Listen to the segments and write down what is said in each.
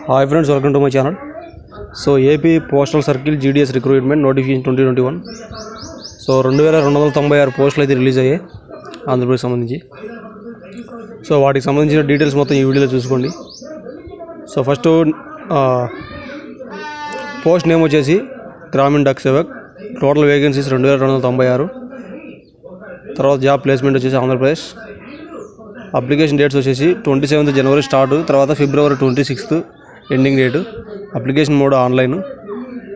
Hi friends, welcome to my channel. So AP Postal Circle GDS recruitment notification 2021. So 2296 పోస్టులు అయితే release అయ్యాయి ఆంధ్రప్రదేశ్ సంబంధించి. So వాటికి సంబంధించిన డీటెయిల్స్ మొత్తం ఈ వీడియోలో చూసుకోండి. సో ఫస్ట్ పోస్ట్ నేమ్ వచ్చేసి గ్రామీణ డక్ సేవక్. Total vacancies 2296. తర్వాత జాబ్ ప్లేస్మెంట్ వచ్చేసి ఆంధ్రప్రదేశ్. అప్లికేషన్ డేట్స్ వచ్చేసి 27th జనవరి స్టార్ట్, తర్వాత ఫిబ్రవరి 26th ending date. Application mode online.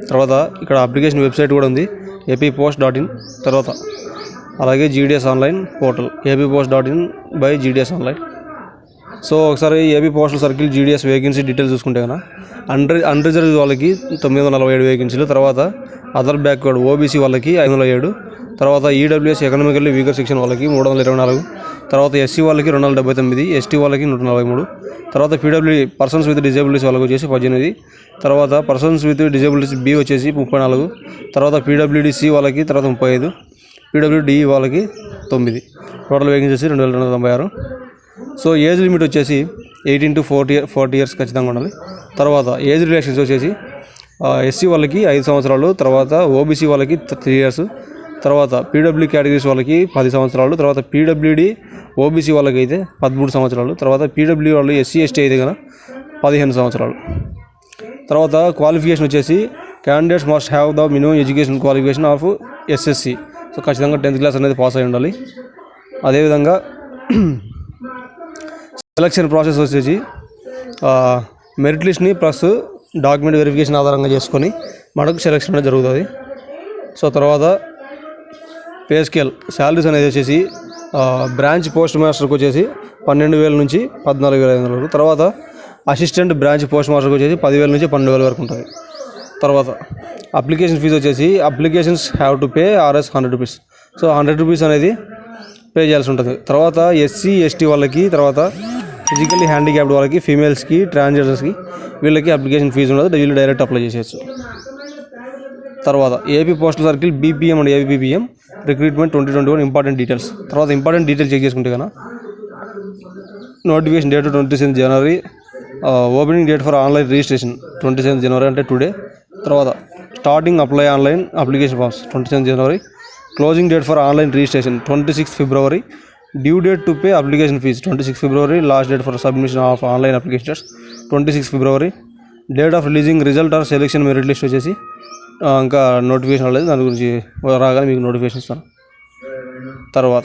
తర్వాత ఇక్కడ అప్లికేషన్ వెబ్సైట్ కూడా ఉంది, appost.in. తర్వాత అలాగే GDS online portal appost.in by GDS online. So ఒకసారి AP postal circle GDS vacancy details చూసుకుంటే కన్నా అన్రిజర్వ్ వాళ్ళకి 947 వేకెన్సీలు. తర్వాత అదర్ బ్యాక్వర్డ్ OBC వాళ్ళకి 507. తర్వాత EWS ఎకనామికల్లీ వీకర్ సెక్షన్ వాళ్ళకి 324. తర్వాత SC వాళ్ళకి 279, ST వాళ్ళకి 143. తర్వాత PWD పర్సన్స్ విత్ డిజేబిలిటీస్ వాళ్ళకి వచ్చేసి 18. తర్వాత పర్సన్స్ విత్ డిజేబిలిటీస్ B వచ్చేసి 34. తర్వాత PWDC వాళ్ళకి తర్వాత 35, PWD వాళ్ళకి 9. Total vacancies 2296. So age limit వచ్చేసి 18 to 40 years ఖచ్చితంగా ఉండాలి. తర్వాత ఏజ్ రిలాక్సేషన్స్ వచ్చేసి SC వాళ్ళకి 5 సంవత్సరాలు, తర్వాత OBC వాళ్ళకి 3 years, తర్వాత PWD కేటగిరీస్ వాళ్ళకి 10 సంవత్సరాలు, తర్వాత PWD OBC వాళ్ళకి అయితే 13 సంవత్సరాలు, తర్వాత PWD వాళ్ళు SC ST అయితే కనుక 15 సంవత్సరాలు. తర్వాత క్వాలిఫికేషన్ వచ్చేసి candidates must have the minimum education qualification of SSC. So ఖచ్చితంగా 10th క్లాస్ అనేది పాస్ అయి ఉండాలి. అదేవిధంగా సెలక్షన్ ప్రాసెస్ వచ్చేసి మెరిట్ లిస్ట్ని ప్లస్ డాక్యుమెంట్ వెరిఫికేషన్ ఆధారంగా చేసుకొని మనకు సెలక్షన్ అనేది జరుగుతుంది. సో తర్వాత పే స్కేల్ శాలరీస్ అనేది వచ్చేసి బ్రాంచ్ పోస్ట్ మాస్టర్కి వచ్చేసి 12,000 నుంచి 14,500 వరకు. తర్వాత అసిస్టెంట్ బ్రాంచ్ పోస్ట్ మాస్టర్కి వచ్చేసి 10,000 నుంచి 12,000 వరకు ఉంటుంది. తర్వాత అప్లికేషన్ ఫీజు వచ్చేసి applications have to pay RS 100 rupees. So 100 rupees అనేది పే చేయాల్సి ఉంటుంది. తర్వాత SC ST వాళ్ళకి, తర్వాత ఫిజికల్లీ హ్యాండిక్యాప్డ్ వాళ్ళకి, ఫీమేల్స్కి, ట్రాన్స్జెండర్స్కి వీళ్ళకి అప్లికేషన్ ఫీజు ఉండదు, వీళ్ళు డైరెక్ట్ అప్లై చేసేయచ్చు. తర్వాత AP postal circle BPM and APPM recruitment 2021 important details. తర్వాత ఇంపార్టెంట్ డీటెయిల్స్ చెక్ చేసుకుంటే కన్నా notification date 27th January, opening date for online registration 27th January అంటే టుడే. తర్వాత starting apply online application forms 27th January, closing date for online registration 26th February, due date to pay application fee 26th February, last date for submission of online applications 26th February, date of releasing result are selection merit list వచ్చేసి ఇంకా notification రాలేదు, దాని గురించి రాగానే మీకు notification ఇస్తాను. తర్వాత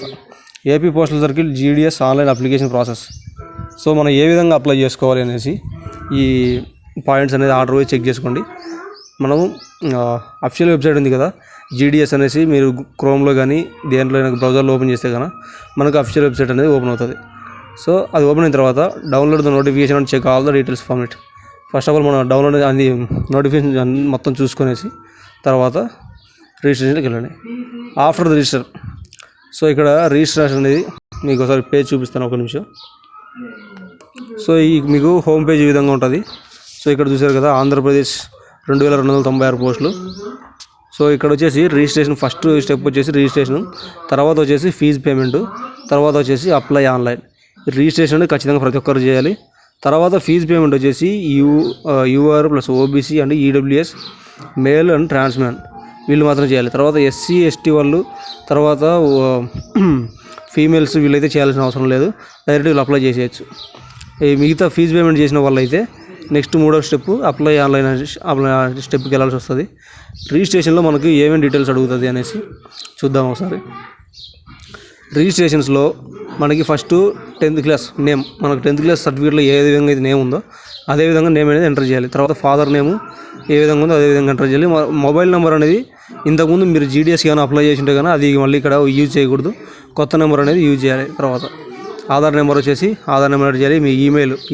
AP postal circle GDS online application process. So మనం ఏ విధంగా అప్లై చేసుకోవాలి అనేసి ఈ పాయింట్స్ అనేది ఆర్డర్ వైజ్ చెక్ చేసుకోండి. మనము అఫీషియల్ వెబ్సైట్ ఉంది కదా GDS అనేసి, మీరు క్రోమ్లో కానీ దేంట్లో బ్రౌజర్లో ఓపెన్ చేస్తే కనుక మనకు అఫీషియల్ వెబ్సైట్ అనేది ఓపెన్ అవుతుంది. సో అది ఓపెన్ అయిన తర్వాత download the notification and check all the details from it. First of all మనం డౌన్లోడ్ అది నోటిఫికేషన్ మొత్తం చూసుకునేసి తర్వాత రిజిస్ట్రేషన్కి వెళ్ళండి. ఆఫ్టర్ ద రిజిస్టర్, సో ఇక్కడ రిజిస్ట్రేషన్ అనేది మీకు ఒకసారి పేజ్ చూపిస్తాను, ఒక నిమిషం. సో ఈ మీకు హోమ్ పేజ్ ఈ విధంగా ఉంటుంది. సో ఇక్కడ చూసారు కదా ఆంధ్రప్రదేశ్ 2296 పోస్టులు. సో ఇక్కడ వచ్చేసి రిజిస్ట్రేషన్ ఫస్ట్ స్టెప్ వచ్చేసి రిజిస్ట్రేషన్, తర్వాత వచ్చేసి ఫీజు పేమెంట్, తర్వాత వచ్చేసి అప్లై ఆన్లైన్. రిజిస్ట్రేషన్ ఖచ్చితంగా ప్రతి ఒక్కరు చేయాలి. తర్వాత ఫీజు పేమెంట్ వచ్చేసి UR plus OBC and EWS male and transmen వీళ్ళు మాత్రం చేయాలి. తర్వాత SC ST వాళ్ళు, తర్వాత ఫీమేల్స్ వీళ్ళైతే చేయాల్సిన అవసరం లేదు, డైరెక్ట్ వీళ్ళు అప్లై చేసేయచ్చు. ఈ మిగతా ఫీజు పేమెంట్ చేసిన వాళ్ళైతే నెక్స్ట్ 3వ స్టెప్ అప్లై ఆన్లైన్ స్టెప్కి వెళ్ళాల్సి వస్తుంది. రిజిస్ట్రేషన్లో మనకు ఏమేమి డీటెయిల్స్ అడుగుతుంది అనేసి చూద్దాం ఒకసారి. రిజిస్ట్రేషన్స్లో మనకి ఫస్ట్ 10th క్లాస్ నేమ్, మనకు 10th క్లాస్ సర్టిఫికేట్లో ఏ విధంగా అయితే నేమ్ ఉందో అదేవిధంగా నేమ్ అనేది ఎంటర్ చేయాలి. తర్వాత ఫాదర్ నేము ఏ విధంగా ఉందో అదేవిధంగా ఎంటర్ చేయాలి. మొబైల్ నెంబర్ అనేది ఇంతకుముందు మీరు GDS కానీ అప్లై చేసి ఉంటే కానీ అది మళ్ళీ ఇక్కడ యూజ్ చేయకూడదు, కొత్త నెంబర్ అనేది యూజ్ చేయాలి. తర్వాత ఆధార్ నెంబర్ వచ్చేసి ఆధార్ నెంబర్ ఎంటర్ చేయాలి. మీ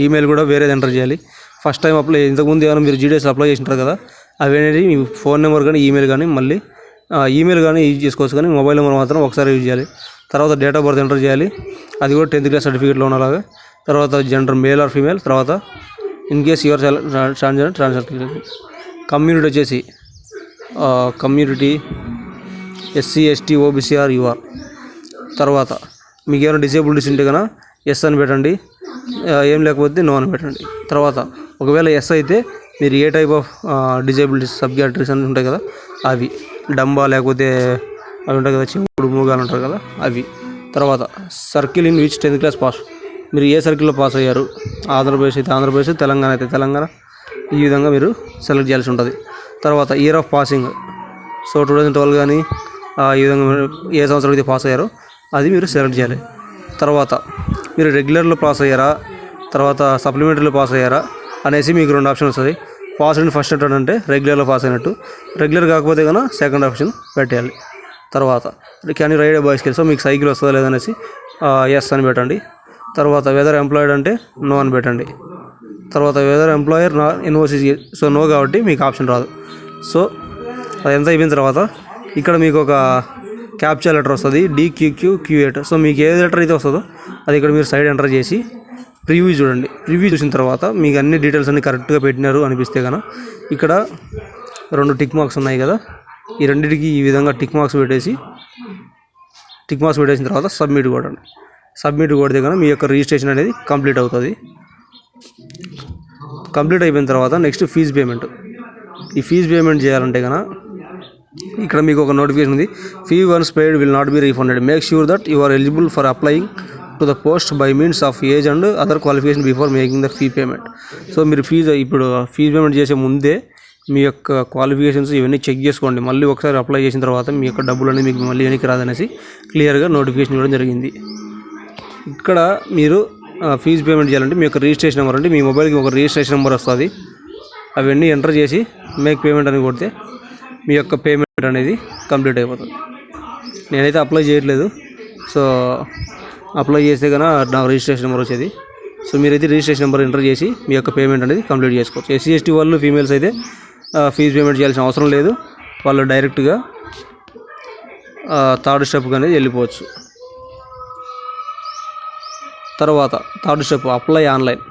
ఈమెయిల్ కూడా వేరేది ఎంటర్ చేయాలి. ఫస్ట్ టైం అప్లై ఇంతకుముందు ఏమైనా మీరు GDS అప్లై చేసింటారు కదా, అవి అనేది మీ ఫోన్ నెంబర్ కానీ ఈమెయిల్ కానీ మళ్ళీ ఈమెయిల్ కానీ యూజ్ చేసుకోవచ్చు, కానీ మొబైల్ నెంబర్ మాత్రం ఒకసారి యూజ్ చేయాలి. తర్వాత డేట్ ఆఫ్ బర్త్ ఎంటర్ చేయాలి, అది కూడా 10th క్లాస్ సర్టిఫికేట్లో ఉన్నలాగా. తర్వాత జెండర్ మేల్ ఆర్ ఫీమేల్, తర్వాత in case your transgender. Community వచ్చేసి community SC ST OBC or UR. తర్వాత మీకు ఏమైనా డిసేబిలిటీస్ ఉంటే కనుక ఎస్ అని పెట్టండి, ఏం లేకపోతే నో అని పెట్టండి. తర్వాత ఒకవేళ ఎస్ అయితే మీరు ఏ type of disabilities subcategories అని ఉంటాయి కదా అవి, డంబా లేకపోతే అవి ఉంటాయి కదా చెవుడు మూగాలు ఉంటారు కదా అవి. తర్వాత circle in which 10th class pass, మీరు ఏ సర్కిల్లో పాస్ అయ్యారు, ఆంధ్రప్రదేశ్ అయితే ఆంధ్రప్రదేశ్, తెలంగాణ అయితే తెలంగాణ, ఈ విధంగా మీరు సెలెక్ట్ చేయాల్సి ఉంటుంది. తర్వాత ఇయర్ ఆఫ్ పాసింగ్, సో 2012 కానీ ఈ విధంగా ఏ సంవత్సరం అయితే పాస్ అయ్యారో అది మీరు సెలెక్ట్ చేయాలి. తర్వాత మీరు రెగ్యులర్లో పాస్ అయ్యారా, తర్వాత సప్లిమెంటరీలో పాస్ అయ్యారా అనేసి మీకు 2 ఆప్షన్ వస్తుంది. పాస్ అండ్ ఫస్ట్ అటెంప్ట్ అంటే రెగ్యులర్లో పాస్ అయినట్టు, రెగ్యులర్ కాకపోతే కన్నా సెకండ్ ఆప్షన్ పెట్టేయాలి. తర్వాత can you ride a bicycle, so మీకు సైకిల్ వస్తుందా లేదనేసి ఎస్ అని పెట్టండి. తర్వాత వెదర్ ఎంప్లాయిడ్ అంటే నో అని పెట్టండి. తర్వాత వెదర్ ఎంప్లాయర్ నా యూనివర్సిటీ, సో నో కాబట్టి మీకు ఆప్షన్ రాదు. సో అదంతా అయిపోయిన తర్వాత ఇక్కడ మీకు ఒక క్యాప్చర్ లెటర్ వస్తుంది DQQQ8. సో మీకు ఏ లెటర్ అయితే వస్తుందో అది ఇక్కడ మీరు సైడ్ ఎంటర్ చేసి ప్రివ్యూ చూడండి. ప్రివ్యూ చూసిన తర్వాత మీకు అన్ని డీటెయిల్స్ అన్ని కరెక్ట్గా పెట్టినారు అనిపిస్తే కనుక ఇక్కడ 2 టిక్ మార్క్స్ ఉన్నాయి కదా, ఈ రెండింటికి ఈ విధంగా టిక్ మార్క్స్ పెట్టేసిన తర్వాత సబ్మిట్ కొట్టండి. సబ్మిట్ కొడితే కనుక మీ యొక్క రిజిస్ట్రేషన్ అనేది కంప్లీట్ అవుతుంది. కంప్లీట్ అయిపోయిన తర్వాత నెక్స్ట్ ఫీజు పేమెంట్. ఈ ఫీజు పేమెంట్ చేయాలంటే కనుక ఇక్కడ మీకు ఒక నోటిఫికేషన్ ఉంది, fee once paid will not be refunded, make sure that you are eligible for applying to the post by means of age and other qualification before making the fee payment. So మీరు fee payment చేసే ముందే మీ యొక్క qualifications ఇవన్నీ check చేసుకోండి. మళ్ళీ ఒకసారి apply చేసిన తర్వాత మీ యొక్క డబ్బులు అనేది మీకు మళ్ళీ వెనక్కి రాదనేసి క్లియర్గా నోటిఫికేషన్ ఇవ్వడం జరిగింది. ఇక్కడ మీరు ఫీజు పేమెంట్ చేయాలంటే మీ యొక్క రిజిస్ట్రేషన్ నెంబర్, అంటే మీ మొబైల్కి ఒక రిజిస్ట్రేషన్ నెంబర్ వస్తుంది, అవన్నీ ఎంటర్ చేసి మేక్ పేమెంట్ అని కొడితే మీ యొక్క పేమెంట్ అనేది కంప్లీట్ అయిపోతుంది. నేనైతే అప్లై చేయట్లేదు, సో అప్లై చేస్తే కనుక నాకు రిజిస్ట్రేషన్ నెంబర్ వచ్చేది. సో మీరైతే రిజిస్ట్రేషన్ నెంబర్ ఎంటర్ చేసి మీ యొక్క పేమెంట్ అనేది కంప్లీట్ చేసుకోవచ్చు. SC ST వాళ్ళు ఫీమేల్స్ అయితే ఫీజు పేమెంట్ చేయాల్సిన అవసరం లేదు, వాళ్ళు డైరెక్ట్గా 3rd స్టెప్కి అనేది వెళ్ళిపోవచ్చు. తర్వాత 3rd స్టెప్ అప్లై ఆన్లైన్.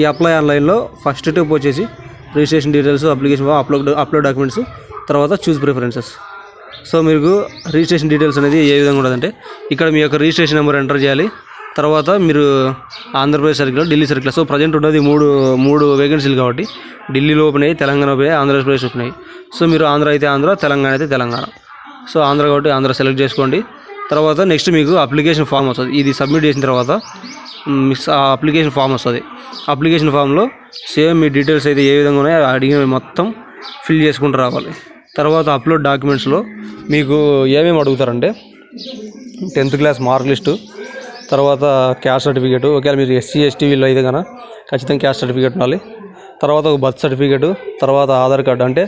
ఈ అప్లై ఆన్లైన్లో ఫస్ట్ స్టెప్ వచ్చేసి registration details, application upload documents, తర్వాత చూస్ ప్రిఫరెన్సెస్. సో మీకు రిజిస్ట్రేషన్ డీటెయిల్స్ అనేది ఏ విధంగా ఉంటుందంటే ఇక్కడ మీ యొక్క రిజిస్ట్రేషన్ నెంబర్ ఎంటర్ చేయాలి. తర్వాత మీరు Andhra Pradesh circle, Delhi circle, so present ఉన్నది మూడు వేకెన్సీలు కాబట్టి ఢిల్లీలో ఓపెన్ అయ్యి, తెలంగాణ ఓపెన్ అయ్యి, ఆంధ్రప్రదేశ్ ఓపెన్ అయ్యి. సో మీరు ఆంధ్ర అయితే ఆంధ్ర, తెలంగాణ అయితే తెలంగాణ. సో ఆంధ్ర కాబట్టి ఆంధ్ర సెలెక్ట్ చేసుకోండి. తర్వాత నెక్స్ట్ మీకు అప్లికేషన్ ఫామ్ వస్తుంది. ఇది సబ్మిట్ చేసిన తర్వాత అప్లికేషన్ ఫామ్ వస్తుంది. అప్లికేషన్ ఫామ్లో సేమ్ మీ డీటెయిల్స్ అయితే ఏ విధంగా ఉన్నాయో అడిగినవి మొత్తం ఫిల్ చేసుకుంటూ రావాలి. తర్వాత అప్లోడ్ డాక్యుమెంట్స్లో మీకు ఏమేమి అడుగుతారంటే 10th క్లాస్ మార్క్ లిస్టు, తర్వాత క్యాస్ట్ సర్టిఫికేటు, ఒకవేళ మీరు SC ST వీళ్ళు అయితే కనుక ఖచ్చితంగా క్యాస్ట్ సర్టిఫికేట్ ఉండాలి. తర్వాత ఒక బర్త్ సర్టిఫికేటు, తర్వాత ఆధార్ కార్డు, అంటే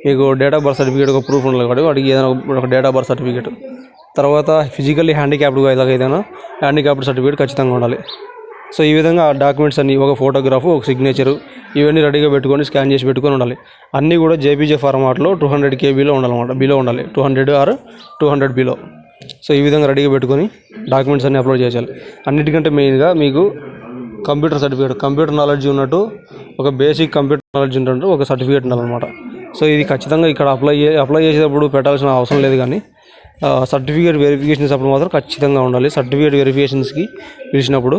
మీకు డేట్ ఆఫ్ బర్త్ సర్టిఫికేట్ ఒక ప్రూఫ్ ఉండాలి కాబట్టి వాడికి ఏదైనా ఒక డేట్ ఆఫ్ బర్త్ సర్టిఫికేట్. తర్వాత ఫిజికల్లీ హ్యాండిక్యాప్డ్గా ఏదైనా హ్యాండిక్యాప్డ్ సర్టిఫికేట్ ఖచ్చితంగా ఉండాలి. సో ఈ విధంగా ఆ డాక్యుమెంట్స్ అన్ని, ఒక ఫోటోగ్రాఫ్, ఒక సిగ్నేచరు, ఇవన్నీ రెడీగా పెట్టుకొని స్కాన్ చేసి పెట్టుకొని ఉండాలి. అన్నీ కూడా JPG ఫార్మాట్లో 200 KB ఉండాలన్నమాట, బిలో ఉండాలి, 200 or 200 బిలో. సో ఈ విధంగా రెడీగా పెట్టుకొని డాక్యుమెంట్స్ అన్ని అప్లోడ్ చేయాలి. అన్నిటికంటే మెయిన్గా మీకు కంప్యూటర్ సర్టిఫికేట్, కంప్యూటర్ నాలెడ్జ్ ఉన్నట్టు, ఒక బేసిక్ కంప్యూటర్ నాలెడ్జ్ ఉన్నట్టు ఒక సర్టిఫికేట్ ఉండాలన్నమాట. సో ఇది ఖచ్చితంగా ఇక్కడ అప్లై చేసేటప్పుడు పెట్టాల్సిన అవసరం లేదు, కానీ సర్టిఫికేట్ వెరిఫికేషన్స్ అప్పుడు మాత్రం ఖచ్చితంగా ఉండాలి. సర్టిఫికేట్ వెరిఫికేషన్స్కి పిలిచినప్పుడు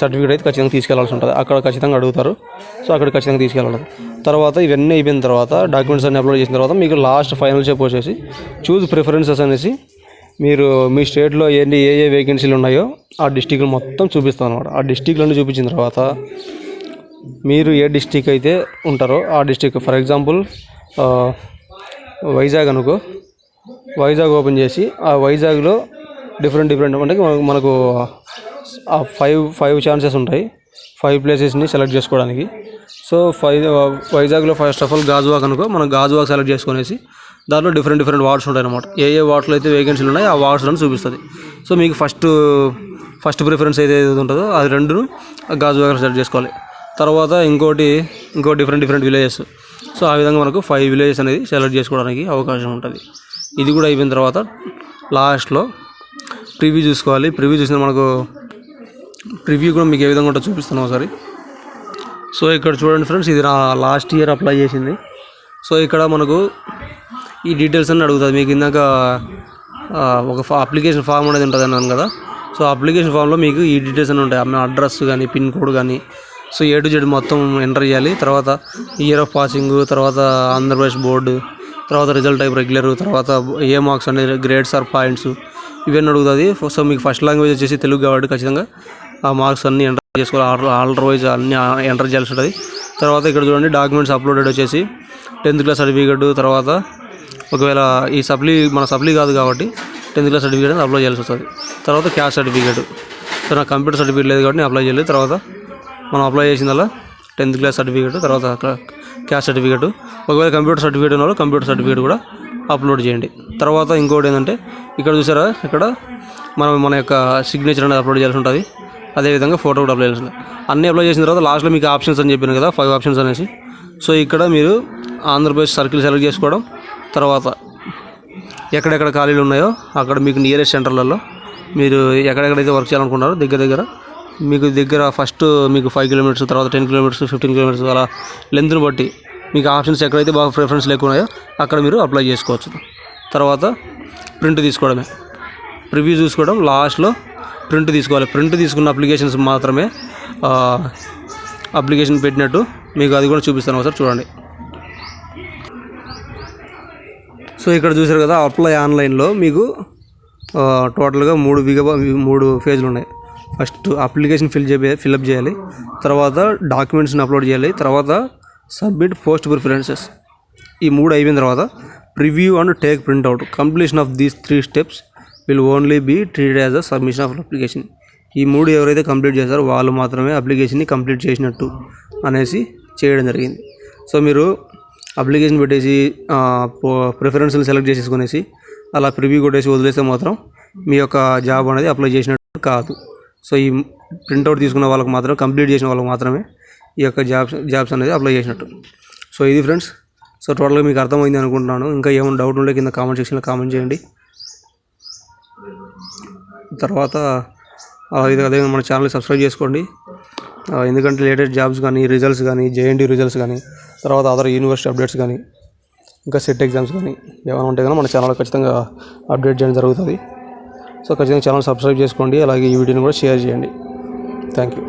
సర్టిఫికేట్ అయితే ఖచ్చితంగా తీసుకెళ్లాల్సి ఉంటుంది. అక్కడ ఖచ్చితంగా అడుగుతారు, సో అక్కడ ఖచ్చితంగా తీసుకెళ్ళాలి. తర్వాత ఇవన్నీ అయిపోయిన తర్వాత డాక్యుమెంట్స్ అన్ని అప్లోడ్ చేసిన తర్వాత మీకు లాస్ట్ ఫైనల్ స్టెప్ వచ్చేసి చూజ్ ప్రిఫరెన్సెస్ అనేసి మీరు మీ స్టేట్లో ఏ వేకెన్సీలు ఉన్నాయో ఆ డిస్టిక్లు మొత్తం చూపిస్తాం అనమాట. ఆ డిస్టిక్లన్నీ చూపించిన తర్వాత మీరు ఏ డిస్టిక్ అయితే ఉంటారో ఆ డిస్టిక్, ఫర్ ఎగ్జాంపుల్ వైజాగ్ అనుకో, వైజాగ్ ఓపెన్ చేసి ఆ వైజాగ్లో డిఫరెంట్ అంటే మనకు ఫైవ్ ఛాన్సెస్ ఉంటాయి, 5 ప్లేసెస్ని సెలెక్ట్ చేసుకోవడానికి. సో వైజాగ్లో ఫస్ట్ ఆఫ్ ఆల్ గాజువాక్ అనుకో, మనం గాజువాక్ సెలెక్ట్ చేసుకునేసి దాంట్లో డిఫరెంట్ వార్డ్స్ ఉంటాయి అన్నమాట. ఏ వార్డ్స్లో అయితే వేకెన్సీలు ఉన్నాయో ఆ వార్డ్స్లను చూపిస్తుంది. సో మీకు ఫస్ట్ ప్రిఫరెన్స్ ఏదైతే ఉంటుందో అది 2 గాజువాక్ సెలెక్ట్ చేసుకోవాలి. తర్వాత ఇంకో డిఫరెంట్ విలేజెస్. సో ఆ విధంగా మనకు 5 విలేజెస్ అనేది సెలెక్ట్ చేసుకోవడానికి అవకాశం ఉంటుంది. ఇది కూడా అయిపోయిన తర్వాత లాస్ట్లో ప్రివ్యూ చూసుకోవాలి. ప్రివ్యూ చూసిన మనకు ప్రివ్యూ కూడా మీకు ఏ విధంగా ఉంటుందో చూపిస్తాను ఒకసారి. సో ఇక్కడ చూడండి ఫ్రెండ్స్, ఇది లాస్ట్ ఇయర్ అప్లై చేసింది. సో ఇక్కడ మనకు ఈ డీటెయిల్స్ అన్నీ అడుగుతుంది. మీకు ఇందాక ఒక అప్లికేషన్ ఫామ్ అనేది ఉంటుంది అన్నాను కదా. సో అప్లికేషన్ ఫామ్లో మీకు ఈ డీటెయిల్స్ అని ఉంటాయి, మీ అడ్రస్ కానీ పిన్ కోడ్ కానీ. సో A to Z మొత్తం ఎంటర్ చేయాలి. తర్వాత ఇయర్ ఆఫ్ పాసింగ్, తర్వాత ఆంధ్రప్రదేశ్ బోర్డు, తర్వాత రిజల్ట్ టైప్ రెగ్యులర్, తర్వాత ఏ మార్క్స్ అనేది గ్రేడ్స్ ఆర్ పాయింట్స్ ఇవన్నీ అడుగుతుంది. సో మీకు ఫస్ట్ లాంగ్వేజ్ వచ్చేసి తెలుగు కాబట్టి ఖచ్చితంగా ఆ మార్క్స్ అన్నీ ఎంటర్ చేసుకోవాలి. ఆర్డర్ వైజ్ అన్నీ ఎంటర్ చేయాల్సి ఉంటుంది. తర్వాత ఇక్కడ చూడండి డాక్యుమెంట్స్ అప్లోడెడ్ వచ్చేసి 10th క్లాస్ సర్టిఫికేట్, తర్వాత ఒకవేళ ఈ మన సప్లీ కాదు కాబట్టి 10th క్లాస్ సర్టిఫికేట్ అనేది అప్లై చేయాల్సి వస్తుంది. తర్వాత క్యాస్ట్ సర్టిఫికేట్. సో నాకు కంప్యూటర్ సర్టిఫికేట్ లేదు కాబట్టి నేను అప్లై చేయలేదు. తర్వాత మనం అప్లై చేసిందల్లా 10th క్లాస్ సర్టిఫికేట్, తర్వాత క్యాస్ట్ సర్టిఫికేట్. ఒకవేళ కంప్యూటర్ సర్టిఫికేట్ ఉన్న వాళ్ళు కంప్యూటర్ సర్టిఫికేట్ కూడా అప్లోడ్ చేయండి. తర్వాత ఇంకోటి ఏంటంటే ఇక్కడ చూసారా, ఇక్కడ మన యొక్క సిగ్నేచర్ అనేది అప్లోడ్ చేయాల్సి ఉంటుంది. అదేవిధంగా ఫోటో కూడా అప్లై చేయాల్సి ఉంటుంది. అన్నీ అప్లై చేసిన తర్వాత లాస్ట్లో మీకు ఆప్షన్స్ అని చెప్పాను కదా, 5 ఆప్షన్స్ అనేసి. సో ఇక్కడ మీరు ఆంధ్రప్రదేశ్ సర్కిల్ సెలెక్ట్ చేసుకోవడం, తర్వాత ఎక్కడెక్కడ ఖాళీలు ఉన్నాయో అక్కడ మీకు నియరెస్ట్ సెంటర్లలో మీరు ఎక్కడెక్కడైతే వర్క్ చేయాలనుకుంటారో దగ్గర ఫస్ట్ మీకు 5 కిలోమీటర్స్, తర్వాత 10 కిలోమీటర్స్, 15 కిలోమీటర్స్ అలా లెంత్ని బట్టి మీకు ఆప్షన్స్ ఎక్కడైతే బాగా ప్రిఫరెన్స్ ఎక్కువ ఉన్నాయో అక్కడ మీరు అప్లై చేసుకోవచ్చు. తర్వాత ప్రింట్ తీసుకోవడమే, ప్రివ్యూ చూసుకోవడం, లాస్ట్లో ప్రింట్ తీసుకోవాలి. ప్రింట్ తీసుకున్న అప్లికేషన్స్ మాత్రమే అప్లికేషన్ పెట్టినట్టు మీకు అది కూడా చూపిస్తాను ఒకసారి చూడండి. సో ఇక్కడ చూసారు కదా, అప్లై ఆన్లైన్లో మీకు టోటల్గా 3 ఫేజ్లు ఉన్నాయి. ఫస్ట్ అప్లికేషన్ ఫిల్అప్ చేయాలి, తర్వాత డాక్యుమెంట్స్ని అప్లోడ్ చేయాలి, తర్వాత సబ్మిట్ పోస్ట్ ప్రిఫరెన్సెస్. ఈ 3 అయిపోయిన తర్వాత preview and take printout. Completion of these 3 steps will only be treated as a submission of application. ఈ 3 ఎవరైతే కంప్లీట్ చేస్తారో వాళ్ళు మాత్రమే అప్లికేషన్ని కంప్లీట్ చేసినట్టు అనేసి చేయడం జరిగింది. సో మీరు అప్లికేషన్ పెట్టేసి ప్రిఫరెన్స్ని సెలెక్ట్ చేసేసుకునేసి అలా ప్రివ్యూ కొట్టేసి వదిలేస్తే మాత్రం మీ యొక్క జాబ్ అనేది అప్లై చేసినట్టు కాదు. సో ఈ ప్రింట్అవుట్ తీసుకున్న వాళ్ళకి మాత్రం, కంప్లీట్ చేసిన వాళ్ళకి మాత్రమే ఈ యొక్క జాబ్స్ అనేది అప్లై చేసినట్టు. సో ఇది ఫ్రెండ్స్. సో టోటల్గా మీకు అర్థమైంది అనుకుంటున్నాను. ఇంకా ఏమైనా డౌట్ ఉంటే కింద కామెంట్ సెక్షన్లో కామెంట్ చేయండి. తర్వాత అదే మన ఛానల్ని సబ్స్క్రైబ్ చేసుకోండి. ఎందుకంటే లేటెస్ట్ జాబ్స్ కానీ, రిజల్ట్స్ కానీ, JNT రిజల్ట్స్ కానీ, తర్వాత అదర్ యూనివర్సిటీ అప్డేట్స్ కానీ, ఇంకా సెట్ ఎగ్జామ్స్ కానీ ఏమైనా ఉంటే కానీ మన ఛానల్లో ఖచ్చితంగా అప్డేట్ చేయడం జరుగుతుంది. సో ఖచ్చితంగా ఛానల్ సబ్స్క్రైబ్ చేసుకోండి. అలాగే ఈ వీడియోని కూడా షేర్ చేయండి. Thank you.